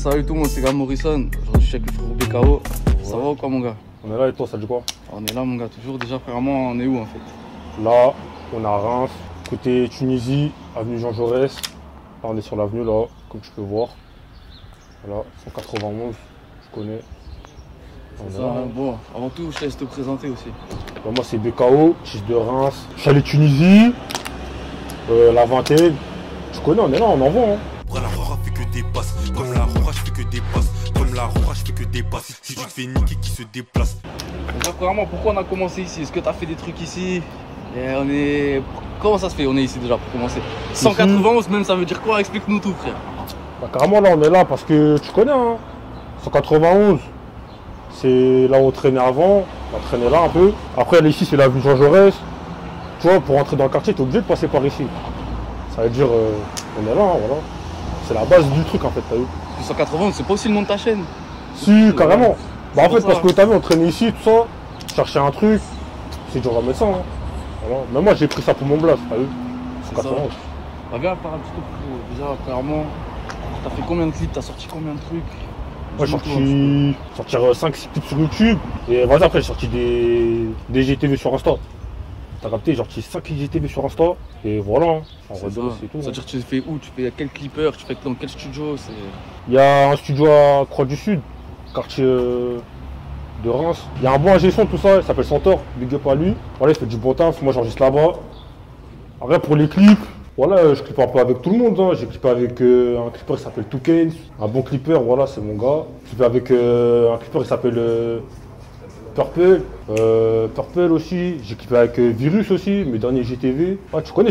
Salut tout le monde, c'est Gab Morrison. Je suis avec le frère BKO. Ça va ou quoi mon gars? On est là et toi, ça dit quoi? On est là mon gars, toujours déjà frérement, on est où en fait? Là, on est à Reims, côté Tunisie, avenue Jean Jaurès. Là, on est sur l'avenue là, comme tu peux voir. Voilà, 191, je connais. C'est ça, hein. Bon, avant tout, je te laisse te présenter aussi. Bah, moi, c'est BKO, fils de Reims. Je suis allé Tunisie, la vingtaine. Tu connais, on est là, on en voit. Hein. La Rora fait que des passes, comme la Rora je fais que des passes, comme la Rora je fais que des passes. Si tu te fais niquer qui se déplace. Donc vraiment, pourquoi on a commencé ici? Est-ce que tu as fait des trucs ici? Et on est... Comment ça se fait? On est ici déjà pour commencer. 191 même, ça veut dire quoi? Explique-nous tout frère. Bah, carrément là, on est là parce que tu connais, hein. 191, c'est là où on traînait avant, on traînait là un peu. Après ici, c'est l'avenue Jean Jaurès. Tu vois, pour entrer dans le quartier, tu es obligé de passer par ici. Ça veut dire, on est là, hein, voilà. C'est la base du truc en fait, t'as vu. 191, c'est pas aussi le nom de ta chaîne? Si, carrément. Bah en fait, ça. parce que t'as vu, on traînait ici, tout ça, chercher un truc, c'est dur à mettre ça. Hein. Voilà. Mais moi, j'ai pris ça pour mon blast, t'as vu. 191. Bah viens, parle un petit peu plus. Déjà, clairement, t'as fait combien de clips? T'as sorti combien de trucs? Moi, j'ai sorti 5-6 clips sur YouTube. Et vas-y, après, j'ai sorti des GTV sur Insta. T'as capté, j'ai sorti 5 GTV sur Insta. Et voilà, hein. En redose, c'est tout. C'est-à-dire, tu fais où? Tu fais quel clipper? Tu fais dans quel studio? Il y a un studio à Croix du Sud, quartier de Reims. Il y a un bon ingé son, tout ça, il s'appelle Centaure, big up à lui. Voilà, il fait du bon taf, moi j'enregistre là-bas. Après, pour les clips, voilà, je clippe un peu avec tout le monde. Hein. J'ai clippé avec un clipper qui s'appelle Toucanes, un bon clipper, voilà, c'est mon gars. J'ai clippé avec un clipper qui s'appelle Purple. Purple aussi. J'ai clippé avec Virus aussi, mes derniers GTV. Ah, tu connais,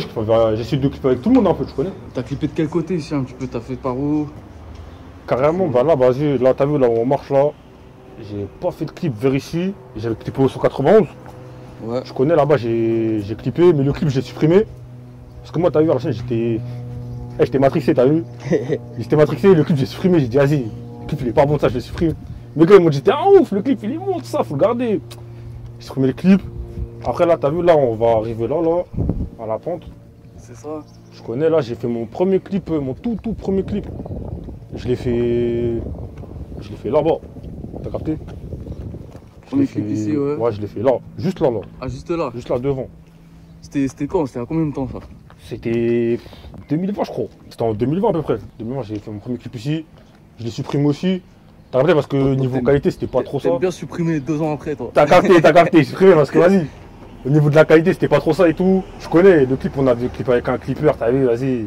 j'essaie de clipper avec tout le monde un peu, tu connais. T'as clippé de quel côté ici un petit peu? T'as fait par où? Carrément, bah là, vas-y, là, t'as vu, là où on marche là. J'ai pas fait de clip vers ici. J'avais clippé au 191. Ouais. Je connais là-bas, j'ai clippé, mais le clip, je l'ai supprimé. Parce que moi, t'as vu, à la chaîne, j'étais matrixé, t'as vu. J'étais matrixé, le clip, j'ai supprimé. J'ai dit, vas-y, le clip, il est pas bon, ça, je le supprime. Mais gars, ils m'ont dit, ah ouf, le clip, il est bon, tout ça, faut le garder. J'ai supprimé le clip. Après, là, t'as vu, là, on va arriver là, à la pente. C'est ça. Je connais, là, j'ai fait mon premier clip, mon tout premier clip. Je l'ai fait là-bas. T'as capté? Premier clip ici, ouais. Ouais, je l'ai fait là, juste là. Ah, juste là? Juste là, devant. C'était quand? C'était à combien de temps ça? C'était 2020, je crois. C'était en 2020 à peu près. 2020, j'ai fait mon premier clip ici. Je l'ai supprimé aussi. T'as capté parce que niveau qualité, c'était pas trop ça. T'as bien supprimé 2 ans après, toi. T'as capté, supprimé parce que vas-y. Au niveau de la qualité, c'était pas trop ça et tout. Je connais le clip, on avait clippé avec un clipper, t'as vu, vas-y.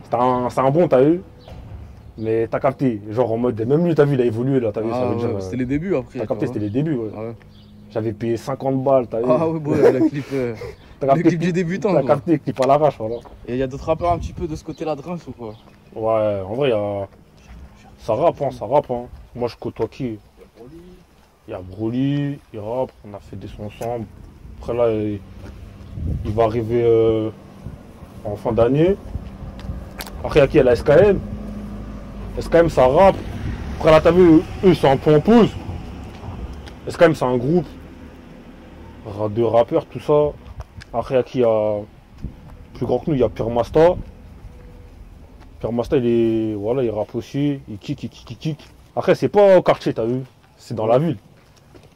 C'est un bon, t'as vu. Mais t'as capté, genre en mode, même lui, t'as vu, il a évolué là, t'as vu, ça veut dire. C'était les débuts après. T'as capté, c'était les débuts, ouais. Ouais. J'avais payé 50 balles, t'as vu. Ah ouais, bon, le clip, le clip du débutant. T'as capté, clip à l'arrache, voilà. Et il y a d'autres rappeurs un petit peu de ce côté-là de Reims ou quoi? Ouais, en vrai, ça rappe, hein. Moi, je côtoie qui? Il y a Broly, il rappe, on a fait des sons ensemble. Après là, il va arriver en fin d'année. Après, il y a qui? Il y a la SKM. SKM, ça rappe. Après là, t'as vu, eux, ils sont un peu en pause. SKM, c'est un groupe de rappeurs, tout ça. Après, il y a qui? Il y a plus grand que nous, il y a Pure Masta. Pure Masta, il rappe aussi. Il kick. Après, c'est pas au quartier, t'as vu. C'est dans la ville.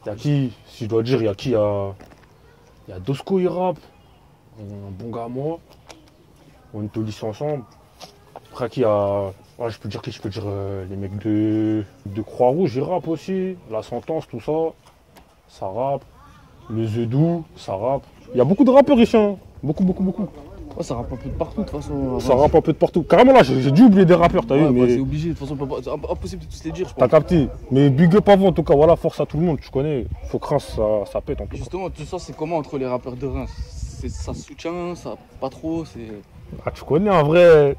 Il y a qui? Si je dois dire, il y a qui? Il y a Dosco, il rappe. Un bon gars à moi. On est au lycée ensemble. Après, qui a. Ouais, je peux dire les mecs de Croix-Rouge, ils rappent aussi. La Sentence, tout ça. Ça rappe. Le Zedou, ça rappe. Il y a beaucoup de rappeurs ici, hein. Beaucoup. Ouais, ça rappe un peu de partout de toute façon. Ça rappe un peu de partout. Carrément là, j'ai dû oublier des rappeurs, t'as vu, mais. C'est obligé, de toute façon, c'est impossible de tous les dire, je pense. T'as capté. Mais big up avant, en tout cas, voilà, force à tout le monde, tu connais. Faut que Reims, ça pète en tout cas. Justement, tout ça, c'est comment entre les rappeurs de Reims? Ça soutient, ça pas trop, c'est. Ah, tu connais, en vrai.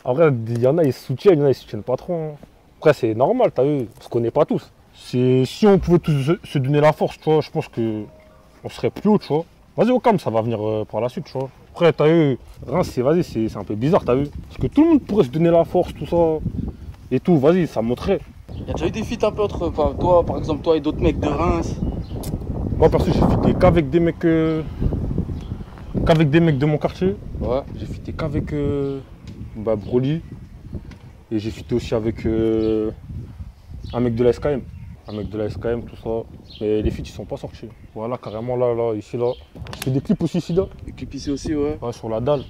En vrai, il y en a, ils soutiennent, il y en a, ils soutiennent pas trop. Hein. Après, c'est normal, t'as vu, on se connaît pas tous. Si on pouvait tous se donner la force, tu vois, je pense qu'on serait plus haut, tu vois. Vas-y, au calme, ça va venir par la suite, tu vois. Après, t'as vu, Reims, c'est un peu bizarre, t'as vu. Parce que tout le monde pourrait se donner la force, tout ça. Et tout, vas-y, ça montrait. Il y a déjà eu des feats un peu entre toi, par exemple, toi et d'autres mecs de Reims? Moi, perso, j'ai fité qu'avec des mecs. Qu'avec des mecs de mon quartier. Ouais. J'ai fité qu'avec Broly. Et j'ai fité aussi avec un mec de la SKM. Un mec de la SKM, tout ça. Mais les feats, ils sont pas sortis. Voilà, carrément là, ici, là. Je fais des clips aussi ici, là. Les clips ici aussi, ouais. Ouais, sur la dalle.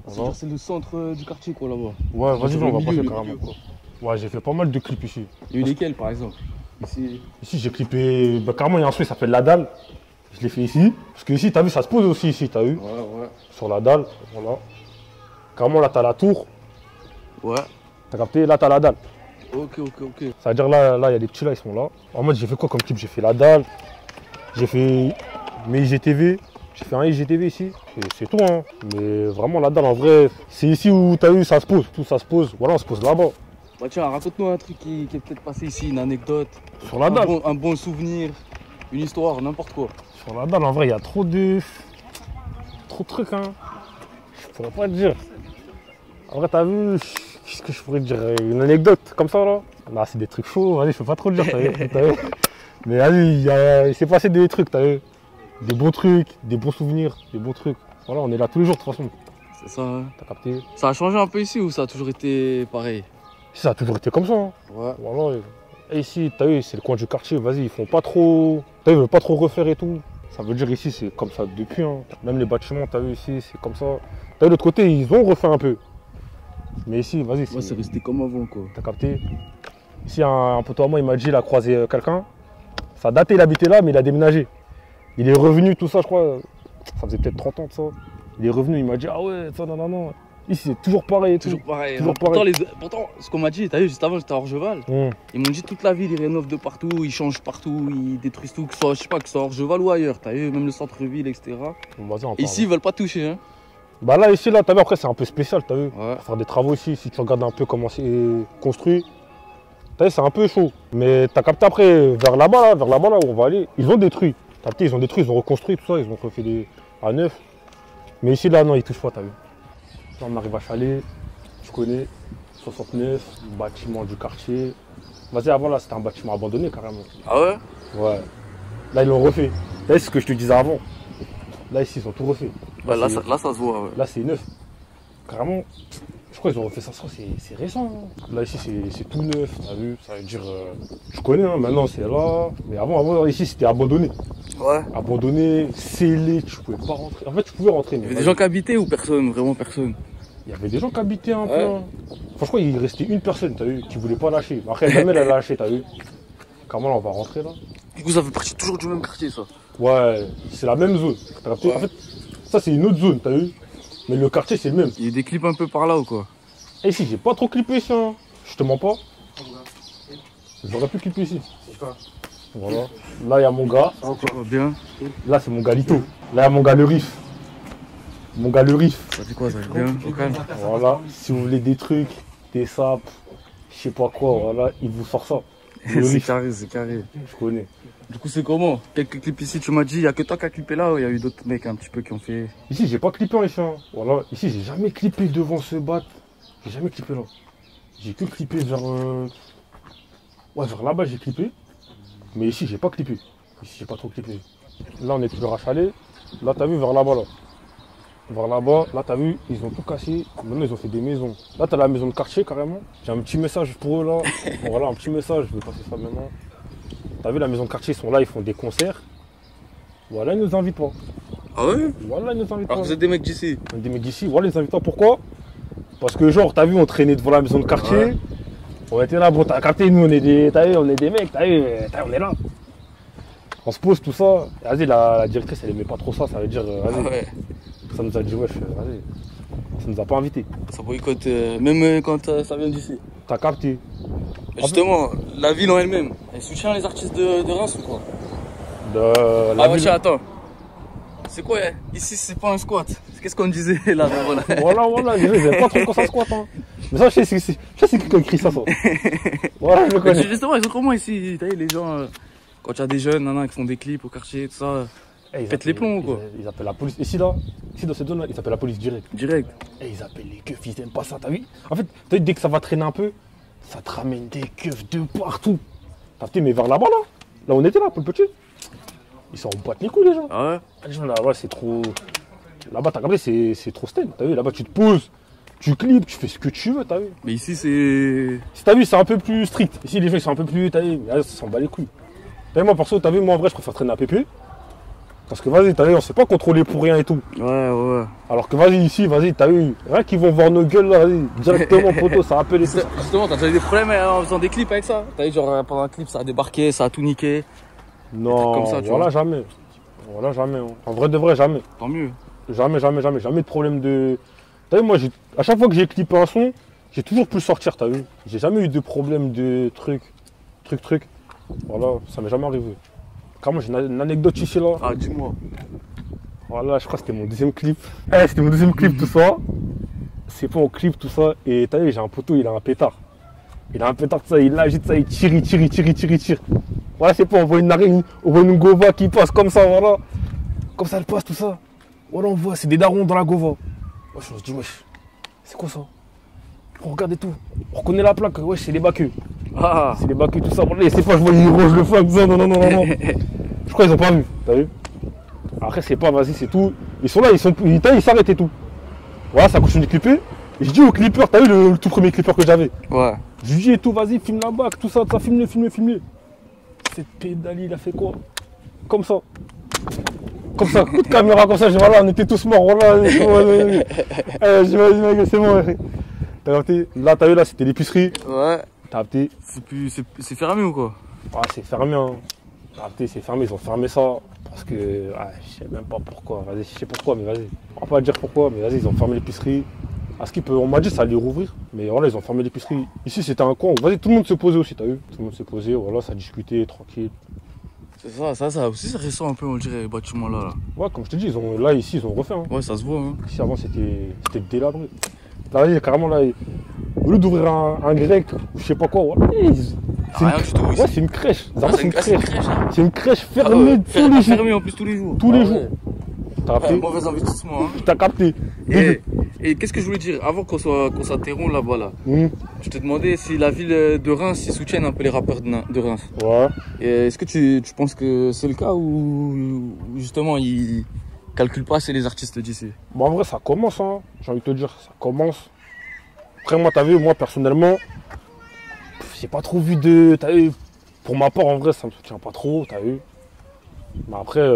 Voilà. C'est le centre du quartier, quoi, là-bas. Ouais, vas-y, Sur on le va milieu, passer le carrément. milieu, quoi. Ouais, j'ai fait pas mal de clips ici. Il y a eu lesquels, par exemple? Ici. Ici, j'ai clippé. Bah, carrément, il y a un son qui s'appelle La Dalle. Je l'ai fait ici. Parce que ici, t'as vu, ça se pose aussi ici, t'as vu? Ouais. Sur la dalle, voilà. Carrément, là, t'as la tour. Ouais. T'as capté? Là, t'as la dalle. Ok. Ça veut dire là, il y a des petits là, ils sont là. En mode, j'ai fait quoi comme clip? J'ai fait La Dalle. J'ai fait mes IGTV. J'ai fait un IGTV ici. Et c'est tout, hein. Mais vraiment, La Dalle, en vrai, c'est ici où t'as vu, ça se pose. Tout ça se pose. Voilà, on se pose là-bas. Bah tiens, raconte-nous un truc qui est peut-être passé ici, une anecdote. Sur la dalle. Un bon souvenir, une histoire, n'importe quoi. Sur la dalle, en vrai, il y a trop de trucs, hein. Je pourrais pas te dire. En vrai, t'as vu, qu'est-ce que je pourrais te dire? Une anecdote comme ça, là? Là, c'est des trucs chauds, vas-y, je peux pas trop le dire, t'as vu? Mais vas-y, il s'est passé des trucs, t'as vu? Des bons trucs, des bons souvenirs, des bons trucs. Voilà, on est là tous les jours, de toute façon. C'est ça, hein. T'as capté? Ça a changé un peu ici ou ça a toujours été pareil? Ça a toujours été comme ça, hein. Ouais. Voilà. Et ici, t'as vu, c'est le coin du quartier, vas-y, ils font pas trop. T'as vu, ils veulent pas trop refaire et tout. Ça veut dire ici, c'est comme ça depuis, hein. Même les bâtiments, t'as vu ici, c'est comme ça. T'as vu, de l'autre côté, ils ont refait un peu. Mais ici, vas-y, Ouais, c'est resté comme avant, quoi. T'as capté? Ici, un poteau à moi, il m'a dit, il a croisé quelqu'un. Ça datait, il habitait là, mais il a déménagé. Il est revenu, tout ça, je crois. Ça faisait peut-être 30 ans de ça. Il est revenu, il m'a dit, ah ouais, ça, non. Ici, c'est toujours pareil et tout. Toujours pareil. Toujours hein. pareil. Pourtant, ce qu'on m'a dit, t'as vu, juste avant, j'étais à Orgeval. Ils m'ont dit toute la ville, ils rénovent de partout, ils changent partout, ils détruisent tout, que ce soit, je sais pas, que ce soit Orgeval ou ailleurs. T'as vu, même le centre-ville, etc. Vas-y, on Et ici, ils veulent pas toucher, hein. Bah là, ici, là, t'as vu, après, c'est un peu spécial, t'as vu. Ouais. Faire des travaux ici, si tu regardes un peu comment c'est construit, t'as vu, c'est un peu chaud. Mais t'as capté après, vers là-bas, là où on va aller, ils ont détruit. T'as capté, ils ont détruit, ils ont reconstruit, tout ça, ils ont refait des à neuf. Mais ici, là, non, ils touchent pas, t'as vu. Là, on arrive à Chalet, tu connais, 69, bâtiment du quartier. Vas-y, avant, là, c'était un bâtiment abandonné, carrément. Ah ouais? Ouais. Là, ils l'ont refait. Là, c'est ce que je te disais avant. Là, ici, ils ont tout refait. Bah, là, ça se voit, ouais. Là, c'est neuf. Carrément, je crois qu'ils ont refait ça, c'est récent. Hein. Là, ici, c'est tout neuf, t'as vu? Ça veut dire, je connais, hein, maintenant, c'est là. Mais avant, ici, c'était abandonné. Ouais. Abandonné, scellé, tu pouvais pas rentrer. En fait, tu pouvais rentrer. Il y avait des gens qui habitaient ou personne? Vraiment personne? Il y avait des gens qui habitaient un peu. Ouais. Hein. Franchement, il restait une personne, t'as vu, qui voulait pas lâcher. Après, jamais elle a lâché, t'as vu? Comment là, on va rentrer là? Du coup, ça fait partie toujours du même quartier, ça? Ouais, c'est la même zone. T'as capté? Ouais. En fait, ça, c'est une autre zone, t'as vu? Mais le quartier, c'est le même. Il y a des clips un peu par là ou quoi? Et ici, j'ai pas trop clippé ici, hein. Je te mens pas. J'aurais pu clipper ici. Voilà. Là, il y a mon gars. Ça va bien? Là, c'est mon gars Lito. Là, il y a mon gars Le Riff. Mon gars Le Riff. Ça fait quoi, ça va bien? Au calme. Voilà. Si vous voulez des trucs, des sapes, je sais pas quoi, voilà, il vous sort ça. Le C'est Riff, carré, c'est carré. je connais. Du coup, c'est comment? Quelques clips ici, tu m'as dit, il y a que toi qui as clippé là ou il y a eu d'autres mecs un petit peu qui ont fait. Ici, j'ai pas clippé ici. Hein. Voilà. Ici, j'ai jamais clippé devant ce bat. J'ai jamais clippé là. J'ai que clippé vers. Ouais, vers là-bas, j'ai clippé. Mais ici, j'ai pas clippé. Ici, j'ai pas trop clippé. Là, on est toujours à Chalet. Là, t'as vu, vers là-bas, là. Vers là-bas, là, t'as vu, ils ont tout cassé. Maintenant, ils ont fait des maisons. Là, t'as la maison de quartier, carrément. J'ai un petit message pour eux, là. Bon, voilà, un petit message. Je vais passer ça maintenant. T'as vu, la maison de quartier, ils sont là, ils font des concerts. Voilà, ils nous invitent pas. Ah ouais? Voilà, ils nous invitent pas. Alors vous êtes des mecs d'ici? On est des mecs d'ici, voilà les invitants, pourquoi? Parce que genre, t'as vu, on traînait devant la maison de quartier, Ouais. on était là, bon t'as capté, nous on est des, t'as vu, on est des mecs, t'as vu, on est là. On se pose tout ça, et vas-y, la directrice elle aimait pas trop ça, ça veut dire, vas-y, Ah ouais. ça nous a dit, wesh, vas-y, ça nous a pas invités. Ça boycotte, même quand ça vient d'ici. T'as capté? Mais justement, la ville en elle-même, elle soutient les artistes de Reims ou quoi? De la Ah ouais, ville. tiens, attends. C'est quoi, ici c'est pas un squat? Qu'est-ce qu'on disait là voilà. Voilà, ils avaient pas trop quand ça squatte, hein. Mais ça, je sais c'est qui qui a écrit ça. Voilà, je le Mais connais. justement, ils sont comment ici? T'as vu, les gens, quand il y a des jeunes nanas, qui font des clips au quartier, tout ça, Eh, ils pètent les plombs ou quoi? Ils appellent la police. Ici, là, dans cette zone-là, ils appellent la police direct. Direct. Et ils appellent les keufs, ils aiment pas ça, t'as vu? En fait, t'as vu, dès que ça va traîner un peu, ça te ramène des keufs de partout. T'as vu, mais vers là-bas, là où on était là, pour le petit, ils s'en battent les couilles, les gens. Ah ouais? Les gens là, ouais, c'est trop. Là-bas, t'as regardé, c'est trop style. T'as vu, là-bas, tu te poses, Tu clips, tu fais ce que tu veux, t'as vu. Mais ici, c'est. Si t'as vu, c'est un peu plus strict. Ici, les gens, ils sont un peu plus, t'as vu, mais là, ça s'en bat les couilles. T'as vu, moi, perso, t'as vu, moi, en vrai, je préfère traîner à PP. Parce que, vas-y, t'as vu, on s'est pas contrôler pour rien et tout. Ouais. Alors que, vas-y, ici, vas-y, t'as vu, rien qu'ils vont voir nos gueules, là, vas-y, directement, poteau, ça rappelle les trucs. Justement, t'as déjà eu des problèmes en faisant des clips avec ça? T'as eu genre pendant un clip, ça a débarqué, ça a tout niqué. Non, comme ça, tu voilà, vois. jamais. Voilà, jamais. Hein. En vrai de vrai, jamais. Tant mieux. Jamais de problème de. T'as vu, moi, à chaque fois que j'ai clippé un son, j'ai toujours pu le sortir, t'as vu. J'ai jamais eu de problème de truc. Voilà, ça m'est jamais arrivé. Carrément, j'ai une anecdote ici là. Ah, dis-moi. Voilà, je crois que c'était mon deuxième clip. C'était mon deuxième clip, tout ça. C'est pas mon clip, tout ça. Et t'as vu, j'ai un poteau, il a un pétard. Il a un pétard, tout ça, il l'agite, ça, il tire. Voilà, c'est pas, on voit une araignée, on voit une gova qui passe comme ça, voilà. Comme ça, elle passe, tout ça. Voilà, on voit, c'est des darons dans la gova. Wesh, on se dit, wesh, c'est quoi ça? On regarde et tout. On reconnaît la plaque, wesh, c'est les baqueux. Ah. C'est les baqueux, tout ça. Voilà, et c'est pas, je vois, ils rongent le flingue, tout ça, non. Je crois qu'ils ont pas vu, t'as vu? Après, c'est pas, vas-y, c'est tout. Ils sont là, ils s'arrêtent et tout. Voilà, ça continue de clipper. Et je dis au clipper, t'as vu le tout premier clipper que j'avais? Ouais. Je lui dis et tout, vas-y, filme la bague, tout ça, filme-le. Cette pédale, il a fait quoi? Comme ça. Coup de caméra comme ça, je dis voilà, on était tous morts, voilà. Je dis vas-y, c'est bon. T'as capté? Là, t'as vu, là, c'était l'épicerie. Ouais. T'as capté? C'est fermé ou quoi? Ah, c'est fermé, hein. T'as capté, c'est fermé, ils ont fermé ça. Parce que, je sais même pas pourquoi. Vas-y, je sais pourquoi, mais vas-y. On va pas dire pourquoi, mais vas-y, ils ont fermé l'épicerie. On m'a dit ça allait rouvrir, mais voilà, ils ont fermé l'épicerie. Ici, c'était un coin où, vas-y, tout le monde se posait aussi, t'as vu? Tout le monde se posait, voilà, ça discutait, tranquille. C'est ça aussi, ça ressent un peu, on dirait, les bâtiments là. Ouais, comme je te dis, ici, ils ont refait. Hein. Ouais, ça se voit. Hein. Ici, avant, c'était délabré. Là, vas-y, carrément, là, au lieu d'ouvrir un grec, je sais pas quoi, voilà, Rien du tout. Ouais, c'est une crèche. C'est une crèche. C'est une crèche fermée tous les jours. Fermée en plus tous les jours. Tous les jours. T'as capté? Mauvais investissement. Hein. T'as capté. Et qu'est-ce que je voulais dire avant qu'on s'interrompt là-bas là. Je te demandais si la ville de Reims ils soutiennent un peu les rappeurs de Reims. Ouais. Est-ce que tu penses que c'est le cas ou justement ils calculent pas assez les artistes d'ici? Bon, en vrai ça commence, hein. J'ai envie de te dire, ça commence. Après moi t'as vu, moi personnellement, j'ai pas trop vu de. T'as vu, pour ma part en vrai ça me soutient pas trop, t'as vu. Mais après,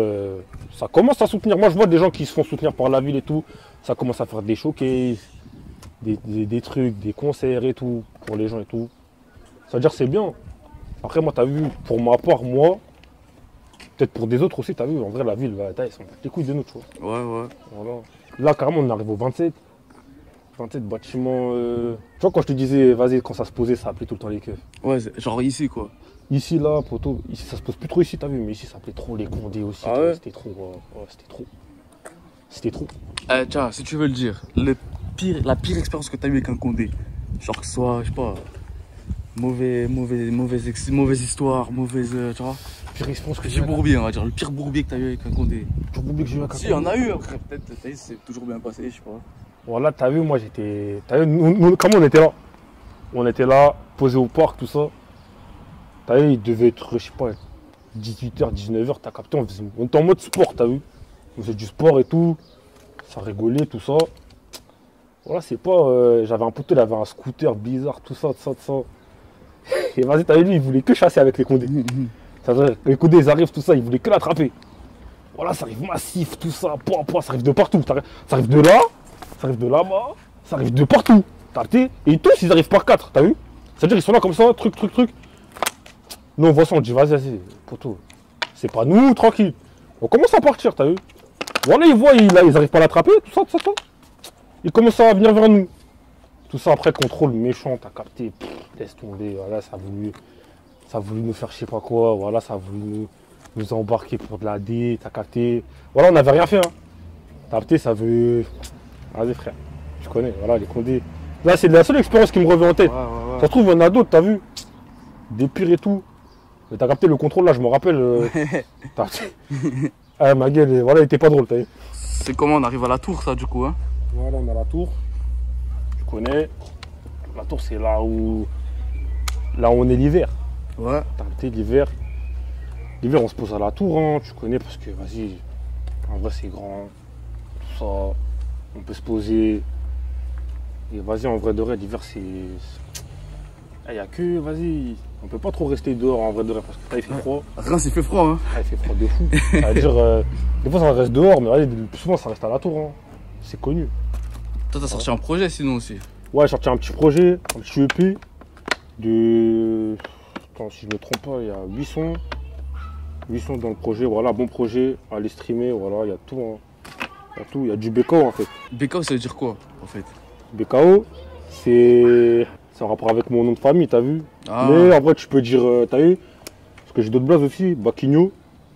ça commence à soutenir. Moi, je vois des gens qui se font soutenir par la ville et tout. Ça commence à faire des showcases, des trucs, des concerts et tout, pour les gens et tout. Ça veut dire que c'est bien. Après, moi, t'as vu, pour ma part, moi, peut-être pour des autres aussi, t'as vu, en vrai, la ville, ils sont les couilles de nous, tu vois. Ouais. Voilà. Là, carrément, on arrive au 27. 27 bâtiments. Tu vois, quand je te disais, vas-y, quand ça se posait, ça appelait tout le temps les keufs. Ouais, genre ici, quoi. Ici, là, poteau, ici ça se pose plus trop ici, t'as vu, mais ici ça appelait trop les Condés aussi. Ah ouais? C'était trop, C'était trop. Tiens, si tu veux le dire, la pire expérience que t'as eu avec un Condé, genre que ce soit, je sais pas, mauvaise histoire, mauvaise, tu vois. Pire expérience que J'ai bourbier, on va dire, le pire bourbier que t'as eu avec un Condé. Pire bourbier que j'ai eu avec un Si, il y en a eu après, peut-être, t'as vu, c'est toujours bien passé, je sais pas. Voilà, t'as vu, moi j'étais. T'as vu, nous, comment on était là? On était là, posé au parc, tout ça. T'as vu, il devait être, je sais pas, 18h, 19h, t'as capté, on était en mode sport, t'as vu. On faisait du sport et tout, ça rigolait, tout ça. Voilà, c'est pas, j'avais un poteau, il avait un scooter bizarre, tout ça. Et vas-y, t'as vu, lui, il voulait que chasser avec les Condés. C'est-à-dire, les Condés, ils arrivent, tout ça, il voulait que l'attraper. Voilà, ça arrive massif, tout ça, ça arrive de partout. Ça arrive de là, ça arrive de là-bas, ça arrive de partout. T'as capté? Et tous, ils arrivent par 4, t'as vu? C'est-à-dire, ils sont là comme ça, truc. Nous, on voit ça, on dit, vas-y, poteau. C'est pas nous, tranquille. On commence à partir, t'as vu? Voilà, ils voient, ils arrivent pas à l'attraper, tout ça. Ils commencent à venir vers nous. Tout ça, après, contrôle méchant, t'as capté. Laisse tomber, voilà, ça a voulu nous faire je sais pas quoi, voilà, ça a voulu nous embarquer pour de la D, t'as capté. Voilà, on n'avait rien fait, hein. T'as capté, ça veut. Vas-y, frère, tu connais, voilà, les Condés. Là, c'est la seule expérience qui me revient en tête. Ouais. Ça se trouve, il y en a d'autres, t'as vu? Des pires et tout. Mais t'as capté le contrôle là, je me rappelle. T'as capté. Ah, ma gueule, voilà, il était pas drôle, t'as vu. C'est comment on arrive à la tour, ça, du coup, hein? Voilà, on a la tour. Tu connais. La tour, c'est là où on est l'hiver. Ouais. T'as capté, l'hiver. L'hiver, on se pose à la tour, hein, tu connais, parce que, vas-y, en vrai, c'est grand. Tout ça. On peut se poser. Et vas-y, en vrai de vrai, l'hiver, c'est. Il y a que, vas-y, on peut pas trop rester dehors en vrai de vrai parce que là, il fait froid. Reims, il fait froid, hein. Ah, il fait froid de fou. Ça veut dire, des fois, ça reste dehors, mais vas-y, le plus souvent, ça reste à la tour. Hein. C'est connu. Toi, t'as sorti un projet sinon aussi. Ouais, j'ai sorti un petit projet, un petit EP de. Attends, si je me trompe pas, il y a 8 sons. 8 sons dans le projet, voilà, bon projet, allez streamer, voilà, il y a tout. Hein. Il y a tout, il y a du BKO en fait. BKO, ça veut dire quoi en fait? BKO, c'est en rapport avec mon nom de famille, t'as vu? Ah. Mais en vrai, tu peux dire, t'as vu? Parce que j'ai d'autres blagues aussi, Baquinho.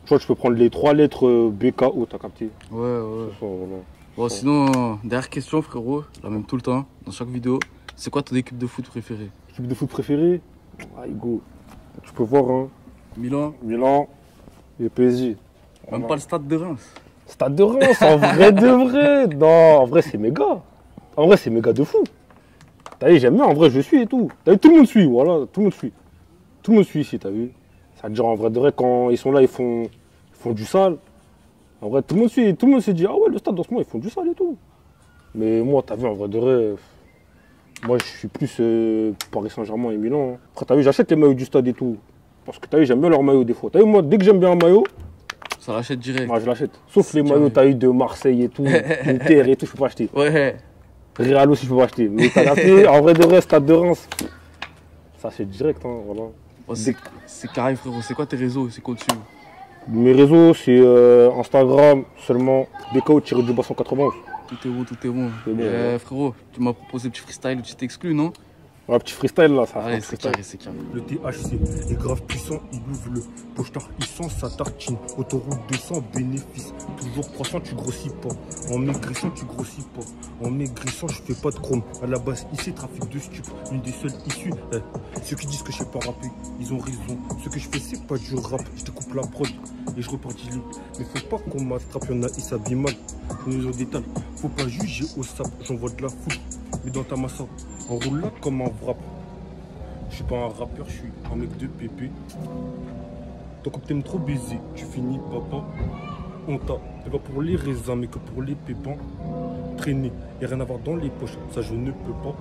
Tu vois, tu peux prendre les 3 lettres BKO, t'as capté? Ouais, ouais. Ça, voilà. Bon, sinon, dernière question, frérot, la même tout le temps, dans chaque vidéo. C'est quoi ton équipe de foot préférée? Équipe de foot préférée? Ah, Hugo. Tu peux voir, hein. Milan? Milan et PSG. Même pas le stade de Reims. Stade de Reims, en vrai de vrai. Non, en vrai, c'est méga. En vrai, c'est méga de fou. T'as vu, j'aime bien, en vrai, je suis et tout. T'as vu, tout le monde suit, voilà, tout le monde suit. Tout le monde suit ici, t'as vu. Ça veut dire, en vrai de vrai, quand ils sont là, ils font du sale. En vrai, tout le monde suit, tout le monde s'est dit, ah ouais, le stade, en ce moment, ils font du sale et tout. Mais moi, t'as vu, en vrai de vrai, moi, je suis plus Paris Saint-Germain et Milan. Hein. Après, t'as vu, j'achète les maillots du stade et tout. Parce que t'as vu, j'aime bien leurs maillots des fois. T'as vu, moi, dès que j'aime bien un maillot, Ça l'achète direct. moi, je l'achète. Sauf les maillots, t'as eu de Marseille et tout, Inter et tout, je peux pas acheter. Ouais. Real aussi, je peux pas acheter. Mais t'as capté, en vrai de vrai, stade de Reims, ça c'est direct, hein, voilà. Bon, c'est carré, frérot. C'est quoi tes réseaux? C'est quoi dessus? Mes réseaux, c'est Instagram seulement, BKO-191. Tout est bon, tout est bon. C'est bon, Frérot, tu m'as proposé un petit freestyle, tu t'exclus, non? Un petit freestyle là, ça. Allez, c'est carré, c'est carré. Le THC est grave puissant, il ouvre le pochetard, il sent sa tartine. Autoroute 200, bénéfice. Toujours croissant, tu grossis pas. En maigrissant, tu grossis pas. En maigrissant, je fais pas de chrome. À la base, ici, trafic de stup. L'une des seules issues. Ceux qui disent que je sais pas rapper, ils ont raison. Ce que je fais, c'est pas du rap. Je te coupe la prod et je repartis lui. Mais faut pas qu'on m'attrape, y'en a, ils s'habillent mal. On est en détail. Faut pas juger au sap, j'envoie de la foule. Mais dans ta massa, on roule là comme un rap. Je suis pas un rappeur, je suis un mec de pépé. Donc quand t'aimes trop baiser, tu finis papa. On t'a, c'est pas pour les raisins mais que pour les pépins. Traîner et rien avoir dans les poches, ça je ne peux pas.